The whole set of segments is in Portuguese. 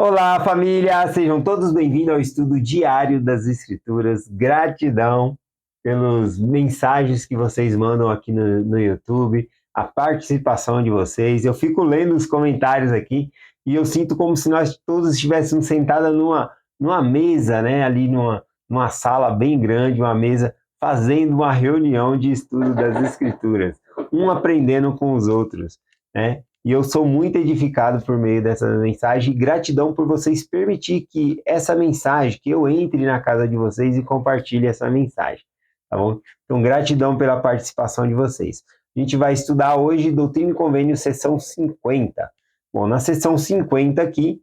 Olá, família! Sejam todos bem-vindos ao estudo diário das Escrituras. Gratidão pelas mensagens que vocês mandam aqui no YouTube, a participação de vocês. Eu fico lendo os comentários aqui e eu sinto como se nós todos estivéssemos sentados numa mesa, né? Ali numa sala bem grande, uma mesa, fazendo uma reunião de estudo das Escrituras, um aprendendo com os outros, né? E eu sou muito edificado por meio dessa mensagem. Gratidão por vocês permitir que essa mensagem, que eu entre na casa de vocês e compartilhe essa mensagem, tá bom? Então, gratidão pela participação de vocês. A gente vai estudar hoje Doutrina e Convênio, sessão 50. Bom, na sessão 50 aqui,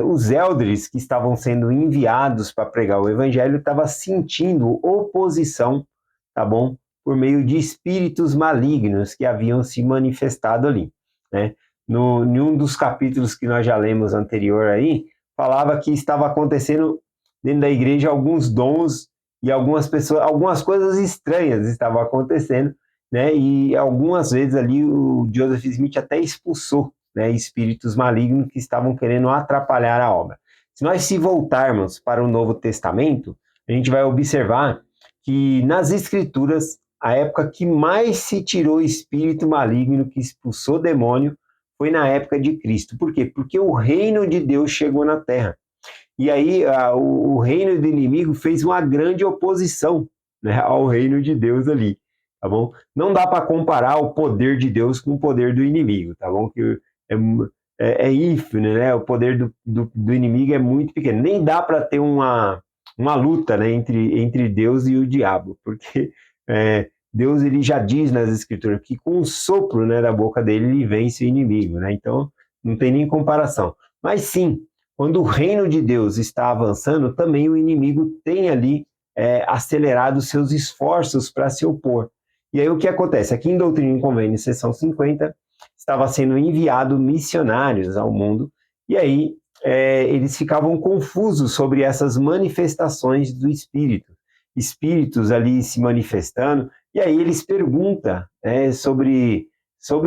os elders que estavam sendo enviados para pregar o evangelho estavam sentindo oposição, tá bom? Por meio de espíritos malignos que haviam se manifestado ali. Né? Em um dos capítulos que nós já lemos anterior aí, falava que estava acontecendo dentro da igreja alguns dons e algumas pessoas, algumas coisas estranhas estavam acontecendo, né? E algumas vezes ali o Joseph Smith até expulsou, né, espíritos malignos que estavam querendo atrapalhar a obra. Se nós se voltarmos para o Novo Testamento, a gente vai observar que nas Escrituras a época que mais se tirou espírito maligno, que expulsou demônio, foi na época de Cristo. Por quê? Porque o reino de Deus chegou na terra. E aí o reino do inimigo fez uma grande oposição, né, ao reino de Deus ali, tá bom? Não dá para comparar o poder de Deus com o poder do inimigo, tá bom? Que é ínfimo, né? O poder do inimigo é muito pequeno. Nem dá para ter uma luta, né, entre Deus e o diabo, porque Deus ele já diz nas Escrituras que com o sopro, né, da boca dele ele vence o inimigo, né? Então não tem nem comparação. Mas sim, quando o reino de Deus está avançando, também o inimigo tem ali acelerado seus esforços para se opor. E aí o que acontece? Aqui em Doutrina e Convênio, seção 50, estava sendo enviado missionários ao mundo, e aí eles ficavam confusos sobre essas manifestações do Espírito. Espíritos ali se manifestando, e aí eles perguntam sobre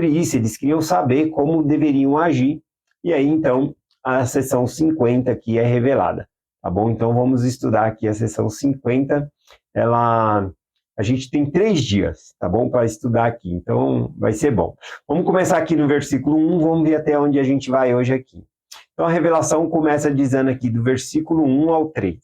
isso, eles queriam saber como deveriam agir, e aí então a seção 50 aqui é revelada, tá bom? Então vamos estudar aqui a seção 50, a gente tem 3 dias, tá bom? Para estudar aqui, então vai ser bom. Vamos começar aqui no versículo 1, vamos ver até onde a gente vai hoje aqui. Então a revelação começa dizendo aqui do versículo 1 ao 3.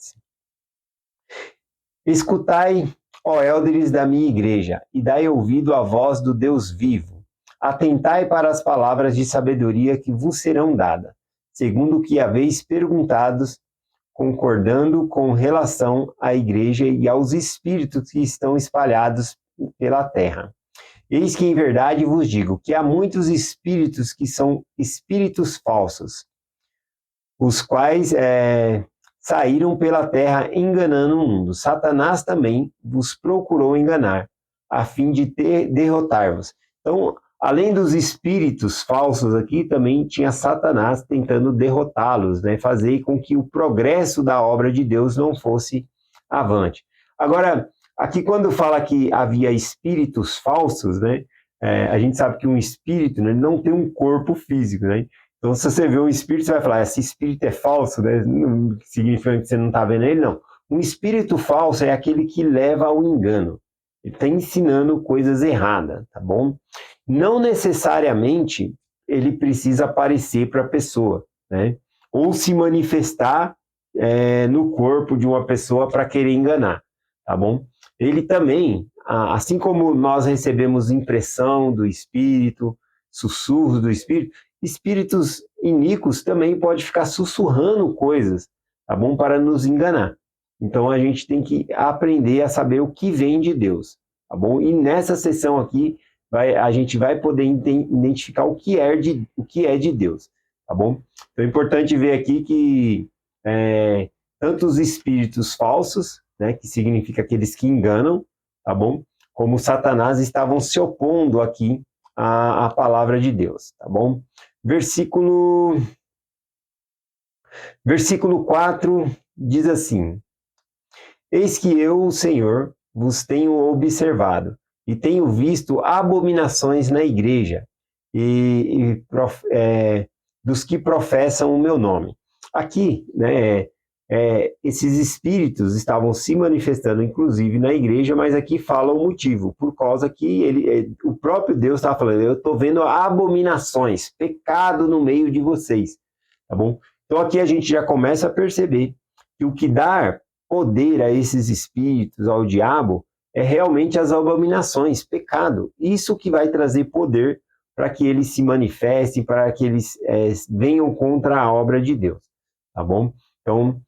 Escutai, ó élderes da minha igreja, e dai ouvido à voz do Deus vivo. Atentai para as palavras de sabedoria que vos serão dadas, segundo o que haveis perguntados, concordando com relação à igreja e aos espíritos que estão espalhados pela terra. Eis que em verdade vos digo que há muitos espíritos que são espíritos falsos, os quais saíram pela terra enganando o mundo. Satanás também vos procurou enganar, a fim de derrotar-vos. Então, além dos espíritos falsos aqui, também tinha Satanás tentando derrotá-los, né? Fazer com que o progresso da obra de Deus não fosse avante. Agora, aqui quando fala que havia espíritos falsos, né? A gente sabe que um espírito, né, não tem um corpo físico, né? Então, se você vê um espírito, você vai falar, esse espírito é falso, né? Não significa que você não está vendo ele, não. Um espírito falso é aquele que leva ao engano. Ele está ensinando coisas erradas, tá bom? Não necessariamente ele precisa aparecer para a pessoa, né? Ou se manifestar no corpo de uma pessoa para querer enganar, tá bom? Ele também, assim como nós recebemos impressão do espírito, sussurros do espírito, espíritos iníquos também pode ficar sussurrando coisas, tá bom? Para nos enganar. Então a gente tem que aprender a saber o que vem de Deus, tá bom? E nessa sessão aqui a gente vai poder identificar o que é de Deus, tá bom? Então é importante ver aqui que tanto os espíritos falsos, né, que significa aqueles que enganam, tá bom? Como Satanás estavam se opondo aqui à palavra de Deus, tá bom? Versículo 4 diz assim: Eis que eu, o Senhor, vos tenho observado, e tenho visto abominações na igreja, dos que professam o meu nome. aqui, né, esses espíritos estavam se manifestando, inclusive, na igreja, mas aqui fala o motivo, por causa que o próprio Deus estava falando, eu estou vendo abominações, pecado no meio de vocês, tá bom? Então aqui a gente já começa a perceber que o que dá poder a esses espíritos, ao diabo, é realmente as abominações, pecado. Isso que vai trazer poder para que eles se manifestem, para que eles venham contra a obra de Deus, tá bom? Então,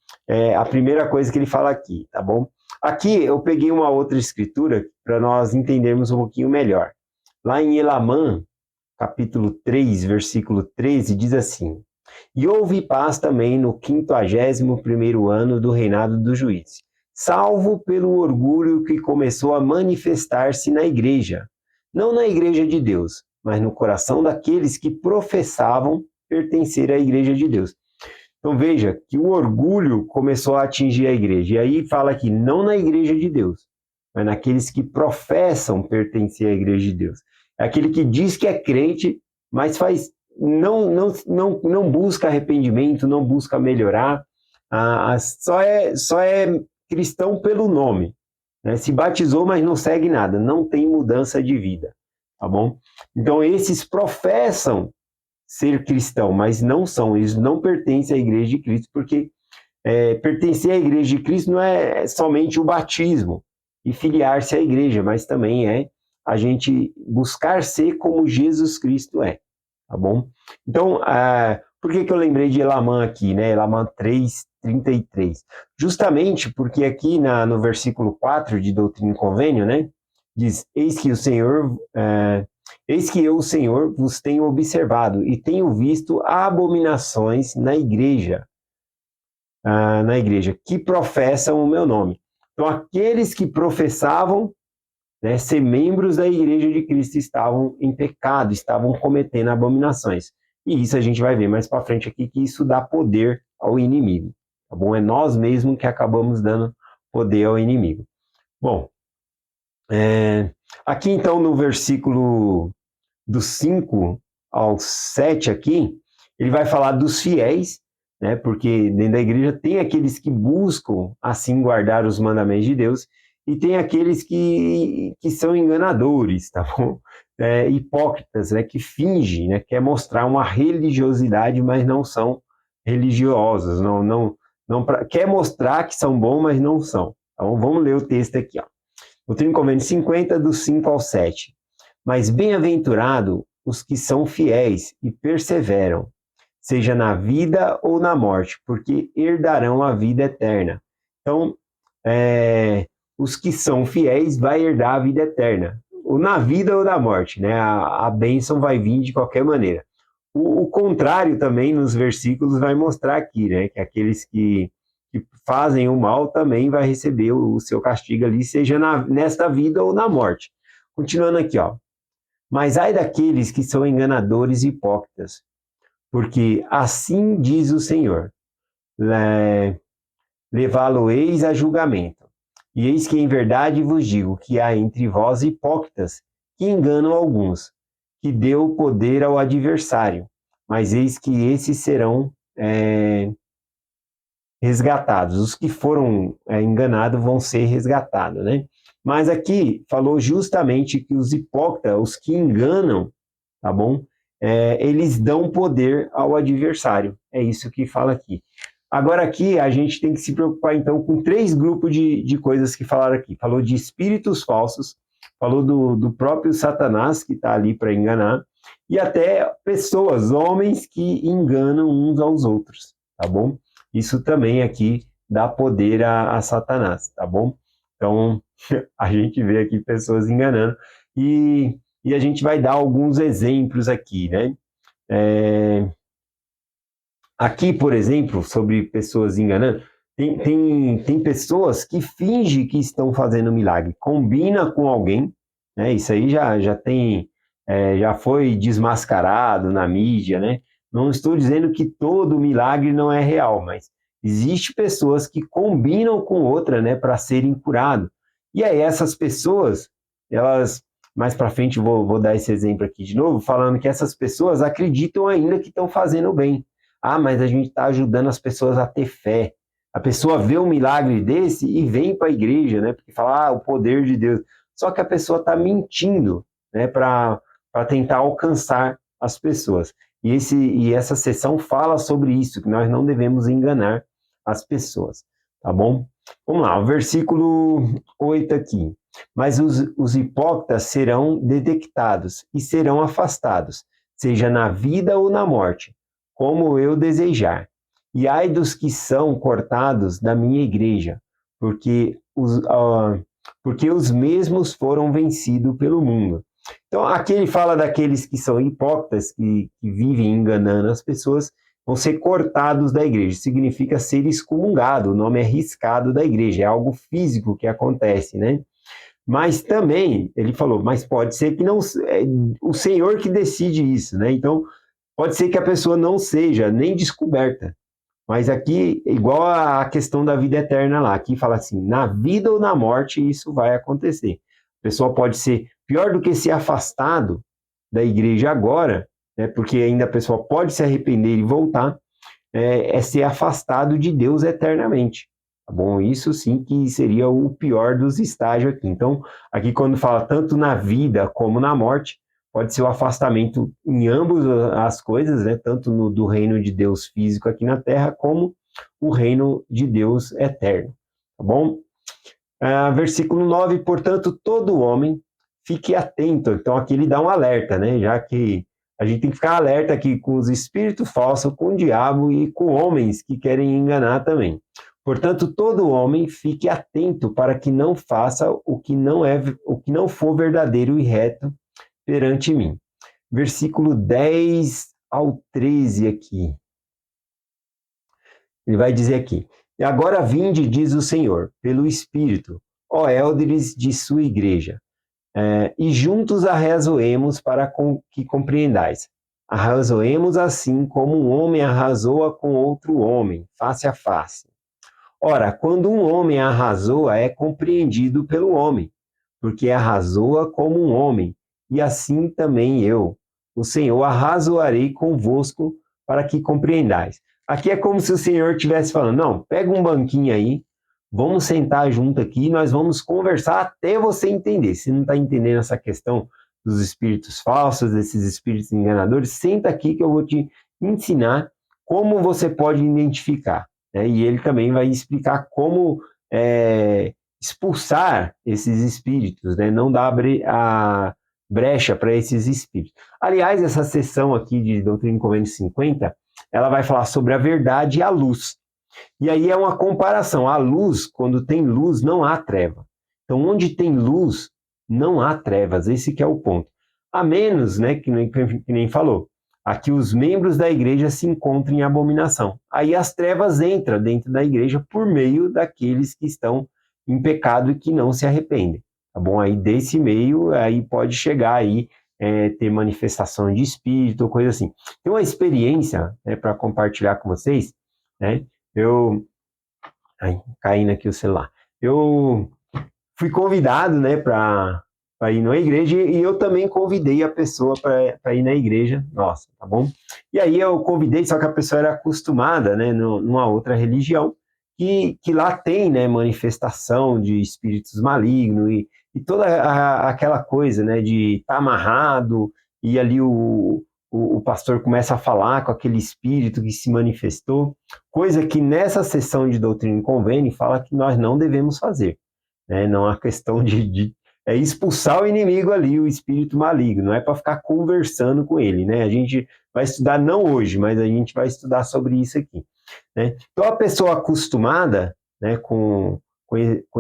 a primeira coisa que ele fala aqui, tá bom? Aqui eu peguei uma outra escritura para nós entendermos um pouquinho melhor. Lá em Elamã, capítulo 3, versículo 13, diz assim: E houve paz também no 51º ano do reinado do juiz, salvo pelo orgulho que começou a manifestar-se na igreja, não na igreja de Deus, mas no coração daqueles que professavam pertencer à igreja de Deus. Então veja que o orgulho começou a atingir a igreja. E aí fala que não na igreja de Deus, mas naqueles que professam pertencer à igreja de Deus. É aquele que diz que é crente, mas não busca arrependimento, não busca melhorar, só é cristão pelo nome, né? Se batizou, mas não segue nada, não tem mudança de vida, tá bom? Então esses professam ser cristão, mas não são, eles não pertencem à igreja de Cristo, porque pertencer à igreja de Cristo não é somente o batismo e filiar-se à igreja, mas também é a gente buscar ser como Jesus Cristo é, tá bom? Então, por que eu lembrei de Elamã aqui, né? Elamã 3:33. Justamente porque aqui no versículo 4 de Doutrina e Convênio, né? Diz, eis que eu, o Senhor, vos tenho observado e tenho visto abominações na igreja, que professam o meu nome. Então, aqueles que professavam, né, ser membros da igreja de Cristo estavam em pecado, estavam cometendo abominações. E isso a gente vai ver mais para frente aqui, que isso dá poder ao inimigo, tá bom? É nós mesmos que acabamos dando poder ao inimigo. Bom, aqui então no versículo do 5 ao 7 aqui, ele vai falar dos fiéis, né? Porque dentro da igreja tem aqueles que buscam assim guardar os mandamentos de Deus e tem aqueles que são enganadores, tá bom? Hipócritas, né? Que fingem, né? Quer mostrar uma religiosidade, mas não são religiosos, quer mostrar que são bons, mas não são. Então vamos ler o texto aqui, ó. Doutrina e Convênio 50, do 5 ao 7. Mas bem-aventurado os que são fiéis e perseveram, seja na vida ou na morte, porque herdarão a vida eterna. Então, os que são fiéis vai herdar a vida eterna, ou na vida ou na morte, né? A bênção vai vir de qualquer maneira. O contrário também nos versículos vai mostrar aqui, né? Que aqueles que fazem o mal também vai receber o seu castigo ali, seja nesta vida ou na morte. Continuando aqui, ó. Mas ai daqueles que são enganadores e hipócritas, porque assim diz o Senhor, levá-lo-eis a julgamento. E eis que em verdade vos digo que há entre vós hipócritas que enganam alguns, que deu poder ao adversário, mas eis que esses serão resgatados. Os que foram enganados vão ser resgatados, né? Mas aqui falou justamente que os hipócritas, os que enganam, tá bom? Eles dão poder ao adversário. É isso que fala aqui. Agora aqui a gente tem que se preocupar então com 3 grupos de coisas que falaram aqui. Falou de espíritos falsos, falou do próprio Satanás que está ali para enganar, e até pessoas, homens que enganam uns aos outros, tá bom? Isso também aqui dá poder a Satanás, tá bom? Então, a gente vê aqui pessoas enganando e a gente vai dar alguns exemplos aqui, né? Aqui, por exemplo, sobre pessoas enganando, tem pessoas que fingem que estão fazendo milagre, combina com alguém, né? Isso aí já foi desmascarado na mídia, né? Não estou dizendo que todo milagre não é real, mas existe pessoas que combinam com outra, né, para serem curados. E aí essas pessoas, elas, mais para frente vou dar esse exemplo aqui de novo, falando que essas pessoas acreditam ainda que estão fazendo bem, Ah, mas a gente está ajudando as pessoas a ter fé. A pessoa vê um milagre desse e vem para a igreja, né? Porque fala, o poder de Deus. Só que a pessoa está mentindo, né? Para tentar alcançar as pessoas. E essa sessão fala sobre isso, que nós não devemos enganar as pessoas, tá bom? Vamos lá, o versículo 8 aqui. Mas os hipócritas serão detectados e serão afastados, seja na vida ou na morte, como eu desejar. E ai dos que são cortados da minha igreja, porque os mesmos foram vencidos pelo mundo. Então, aqui ele fala daqueles que são hipócritas, que vivem enganando as pessoas, vão ser cortados da igreja. Significa ser excomungado, o nome é riscado da igreja, é algo físico que acontece, né? Mas também, ele falou, mas pode ser que não, é o Senhor que decide isso, né? Então, pode ser que a pessoa não seja nem descoberta. Mas aqui, igual a questão da vida eterna lá, aqui fala assim, na vida ou na morte isso vai acontecer. A pessoa pode ser pior do que ser afastado da igreja agora, né, porque ainda a pessoa pode se arrepender e voltar, é ser afastado de Deus eternamente. Tá bom? Isso sim que seria o pior dos estágios aqui. Então, aqui quando fala tanto na vida como na morte, pode ser o afastamento em ambas as coisas, né? Tanto do reino de Deus físico aqui na Terra, como o reino de Deus eterno. Tá bom? Versículo 9, portanto, todo homem fique atento. Então, aqui ele dá um alerta, né? Já que a gente tem que ficar alerta aqui com os espíritos falsos, com o diabo e com homens que querem enganar também. Portanto, todo homem fique atento para que não faça o que não for verdadeiro e reto perante mim. Versículo 10 ao 13 aqui. Ele vai dizer aqui: E agora vinde, diz o Senhor, pelo Espírito, ó élderes de sua igreja, e juntos arrazoemos para que compreendais. Arrazoemos assim como um homem arrazoa com outro homem, face a face. Ora, quando um homem arrazoa, é compreendido pelo homem, porque arrazoa como um homem, e assim também eu. O Senhor arrazoarei convosco para que compreendais. Aqui é como se o Senhor estivesse falando, não, pega um banquinho aí, vamos sentar junto aqui, nós vamos conversar até você entender. Se não está entendendo essa questão dos espíritos falsos, desses espíritos enganadores, senta aqui que eu vou te ensinar como você pode identificar. Né? E ele também vai explicar como expulsar esses espíritos, né? Não dar a brecha para esses espíritos. Aliás, essa sessão aqui de Doutrina e Convênio 50, ela vai falar sobre a verdade e a luz. E aí é uma comparação. A luz, quando tem luz, não há treva. Então, onde tem luz, não há trevas. Esse que é o ponto. A menos, né, que nem falou, aqui os membros da igreja se encontram em abominação. Aí as trevas entram dentro da igreja por meio daqueles que estão em pecado e que não se arrependem. Tá bom? Aí desse meio, aí pode chegar aí, ter manifestação de espírito, coisa assim. Tem uma experiência, né, para compartilhar com vocês, né? Caindo aqui o celular. Eu fui convidado, né, para ir na igreja e eu também convidei a pessoa para ir na igreja, nossa, tá bom? E aí eu convidei, só que a pessoa era acostumada, né, numa outra religião, que lá tem, né, manifestação de espíritos malignos e toda aquela coisa, né, de estar amarrado e ali o pastor começa a falar com aquele espírito que se manifestou, coisa que nessa sessão de Doutrina e Convênio fala que nós não devemos fazer. Né? Não há questão de expulsar o inimigo ali, o espírito maligno, não é para ficar conversando com ele. Né? A gente vai estudar, não hoje, mas a gente vai estudar sobre isso aqui. Né? Então, a pessoa acostumada, né, com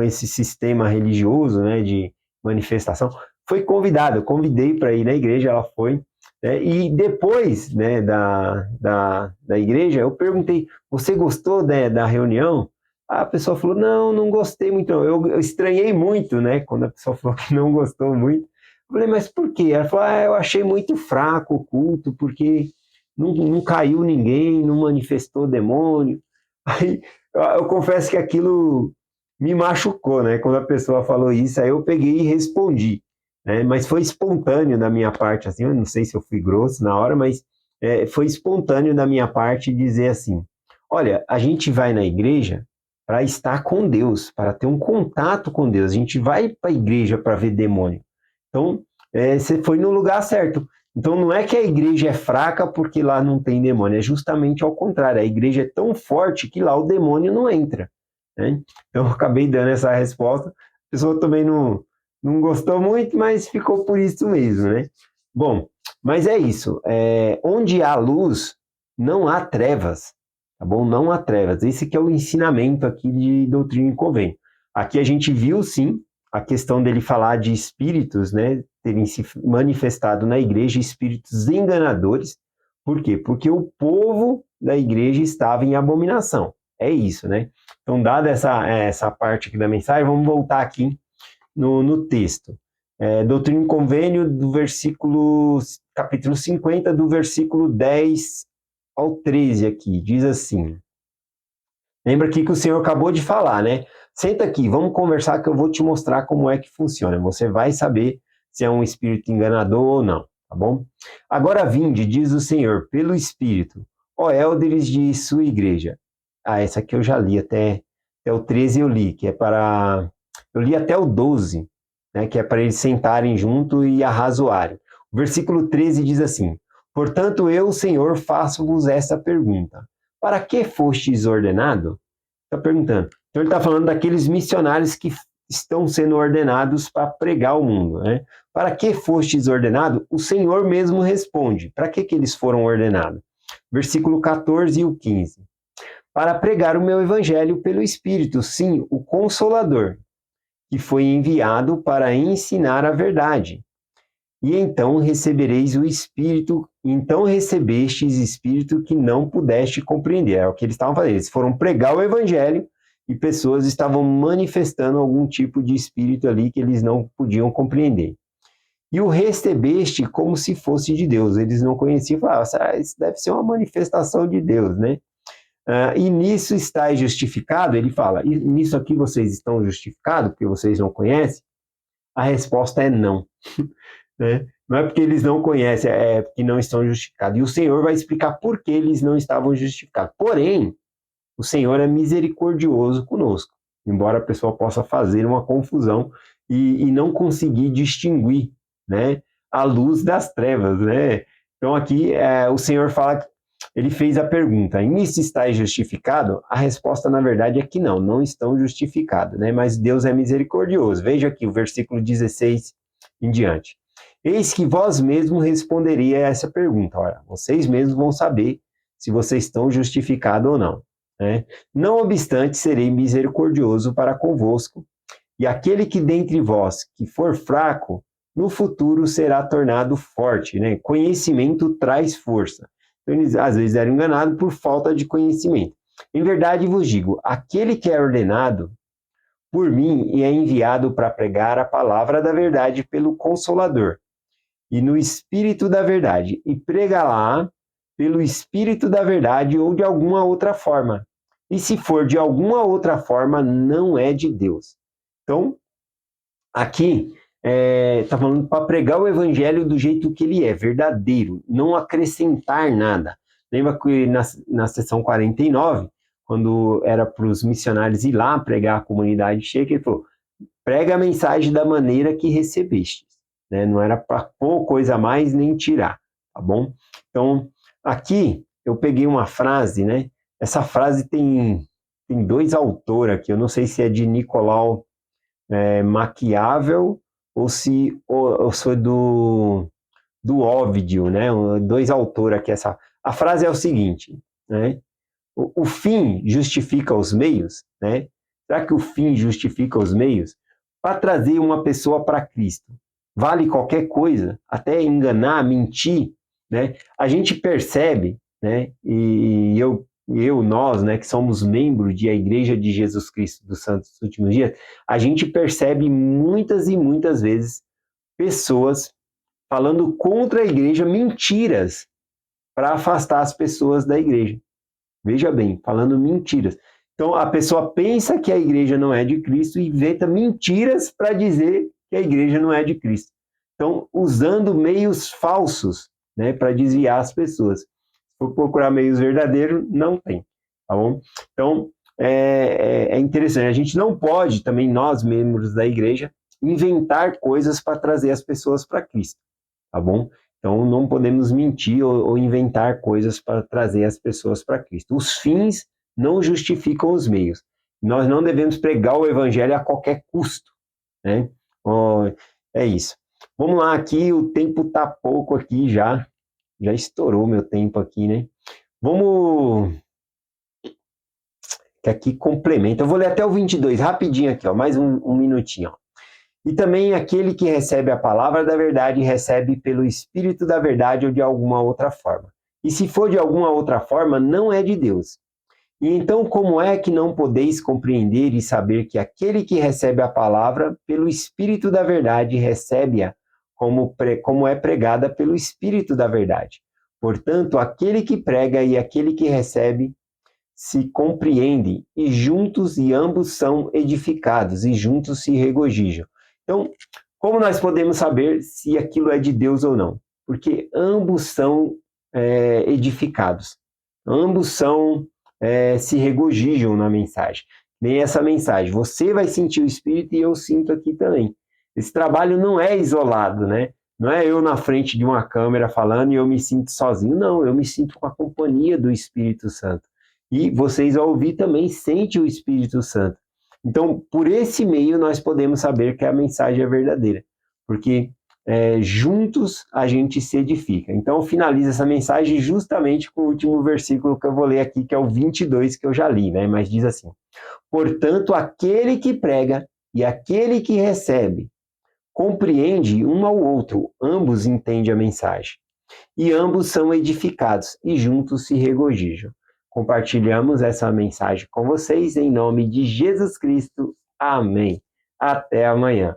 esse sistema religioso, né, de manifestação, foi convidada. Eu convidei para ir na igreja, ela foi. Né, e depois, né, da igreja, eu perguntei, você gostou, né, da reunião? A pessoa falou, não gostei muito. Eu estranhei muito, né, quando a pessoa falou que não gostou muito. Eu falei, mas por quê? Ela falou, eu achei muito fraco o culto, porque não caiu ninguém, não manifestou demônio. Aí eu confesso que aquilo me machucou, né? Quando a pessoa falou isso, aí eu peguei e respondi, né? Mas foi espontâneo da minha parte, assim, eu não sei se eu fui grosso na hora, mas foi espontâneo da minha parte dizer assim, olha, a gente vai na igreja para estar com Deus, para ter um contato com Deus. A gente vai para a igreja para ver demônio. Então, você foi no lugar certo. Então, não é que a igreja é fraca porque lá não tem demônio, é justamente ao contrário. A igreja é tão forte que lá o demônio não entra. Né? Então, eu acabei dando essa resposta. A pessoa também não gostou muito, mas ficou por isso mesmo, né? Bom, mas é isso. Onde há luz, não há trevas. Tá bom? Não há trevas. Esse que é o ensinamento aqui de Doutrina e Convênio. Aqui a gente viu, sim, a questão dele falar de espíritos, né, terem se manifestado na igreja, espíritos enganadores. Por quê? Porque o povo da igreja estava em abominação. É isso, né? Então, dada essa parte aqui da mensagem, vamos voltar aqui no texto. Doutrina e Convênio, do capítulo 50, do versículo 10 ao 13 aqui, diz assim. Lembra aqui que o Senhor acabou de falar, né? Senta aqui, vamos conversar que eu vou te mostrar como é que funciona. Você vai saber se é um espírito enganador ou não, tá bom? Agora vinde, diz o Senhor, pelo Espírito, ó élderes de sua igreja. Essa aqui eu já li até o 13 eu li, que é para... Eu li até o 12, né, que é para eles sentarem junto e arrazoarem. O versículo 13 diz assim, portanto eu, Senhor, faço-vos essa pergunta. Para que fostes ordenado? Está perguntando. Então ele está falando daqueles missionários que estão sendo ordenados para pregar o mundo, né? Para que fostes ordenado? O Senhor mesmo responde. Para que eles foram ordenados? Versículo 14 e o 15. Para pregar o meu evangelho pelo Espírito, sim, o Consolador, que foi enviado para ensinar a verdade. E então recebereis o Espírito, então recebestes Espírito que não pudeste compreender. É o que eles estavam fazendo. Eles foram pregar o Evangelho e pessoas estavam manifestando algum tipo de Espírito ali que eles não podiam compreender. E o recebeste como se fosse de Deus. Eles não conheciam e falavam, isso deve ser uma manifestação de Deus, né? E nisso estáis justificado? Ele fala, e nisso aqui vocês estão justificados, porque vocês não conhecem? A resposta é não. Né? Não é porque eles não conhecem, é porque não estão justificados. E o Senhor vai explicar por que eles não estavam justificados. Porém, o Senhor é misericordioso conosco, embora a pessoa possa fazer uma confusão e não conseguir distinguir, né, a luz das trevas, né? Então aqui o Senhor fala, ele fez a pergunta, nisso estáis justificado? A resposta na verdade é que não estão justificados, né? Mas Deus é misericordioso. Veja aqui o versículo 16 em diante. Eis que vós mesmos responderia a essa pergunta. Olha, vocês mesmos vão saber se vocês estão justificados ou não. Né? Não obstante, serei misericordioso para convosco, e aquele que dentre vós que for fraco, no futuro será tornado forte. Né? Conhecimento traz força. Então, eles às vezes eram enganados por falta de conhecimento. Em verdade vos digo, aquele que é ordenado por mim e é enviado para pregar a palavra da verdade pelo Consolador, e no Espírito da verdade, e prega lá pelo Espírito da verdade ou de alguma outra forma. E se for de alguma outra forma, não é de Deus. Então, aqui está falando para pregar o evangelho do jeito que ele é, verdadeiro, não acrescentar nada. Lembra que na sessão 49, quando era para os missionários ir lá pregar a comunidade cheia, ele falou, prega a mensagem da maneira que recebeste. Né? Não era para pôr coisa a mais nem tirar, tá bom? Então, aqui eu peguei uma frase, né? Essa frase tem dois autores aqui, eu não sei se é de Nicolau Maquiavel ou se é do Óvidio, né? Dois autores aqui. A frase é o seguinte, né? O fim justifica os meios, né? Será que o fim justifica os meios? Para trazer uma pessoa para Cristo. Vale qualquer coisa, até enganar, mentir, né? A gente percebe, né? E nós, né, que somos membros da Igreja de Jesus Cristo dos Santos dos Últimos Dias, a gente percebe muitas e muitas vezes pessoas falando contra a igreja mentiras para afastar as pessoas da igreja. Veja bem, falando mentiras. Então, a pessoa pensa que a igreja não é de Cristo e inventa mentiras para dizer que a igreja não é de Cristo. Então, usando meios falsos né, para desviar as pessoas. Se for procurar meios verdadeiros, não tem, tá bom? Então, é interessante. A gente não pode, também nós, membros da igreja, inventar coisas para trazer as pessoas para Cristo, tá bom? Então, não podemos mentir ou inventar coisas para trazer as pessoas para Cristo. Os fins não justificam os meios. Nós não devemos pregar o evangelho a qualquer custo, né? É isso. Vamos lá, aqui o tempo tá pouco aqui já estourou meu tempo aqui, né? Vamos, que aqui complementa. Eu vou ler até o 22, rapidinho aqui, ó, mais um minutinho, ó. E também aquele que recebe a palavra da verdade recebe pelo Espírito da verdade ou de alguma outra forma. E se for de alguma outra forma, não é de Deus. E então, como é que não podeis compreender e saber que aquele que recebe a palavra pelo Espírito da verdade recebe-a como é pregada pelo Espírito da verdade? Portanto, aquele que prega e aquele que recebe se compreendem, e juntos e ambos são edificados, e juntos se regozijam. Então, como nós podemos saber se aquilo é de Deus ou não? Porque ambos são edificados, ambos se regozijam na mensagem. Nem essa mensagem, você vai sentir o Espírito e eu sinto aqui também. Esse trabalho não é isolado, né? Não é eu na frente de uma câmera falando e eu me sinto sozinho. Não, eu me sinto com a companhia do Espírito Santo. E vocês ao ouvir também sentem o Espírito Santo. Então, por esse meio, nós podemos saber que a mensagem é verdadeira. Porque juntos a gente se edifica. Então, eu finalizo essa mensagem justamente com o último versículo que eu vou ler aqui, que é o 22, que eu já li, né? Mas diz assim: portanto, aquele que prega e aquele que recebe compreende um ao outro, ambos entendem a mensagem. E ambos são edificados e juntos se regozijam. Compartilhamos essa mensagem com vocês em nome de Jesus Cristo. Amém. Até amanhã.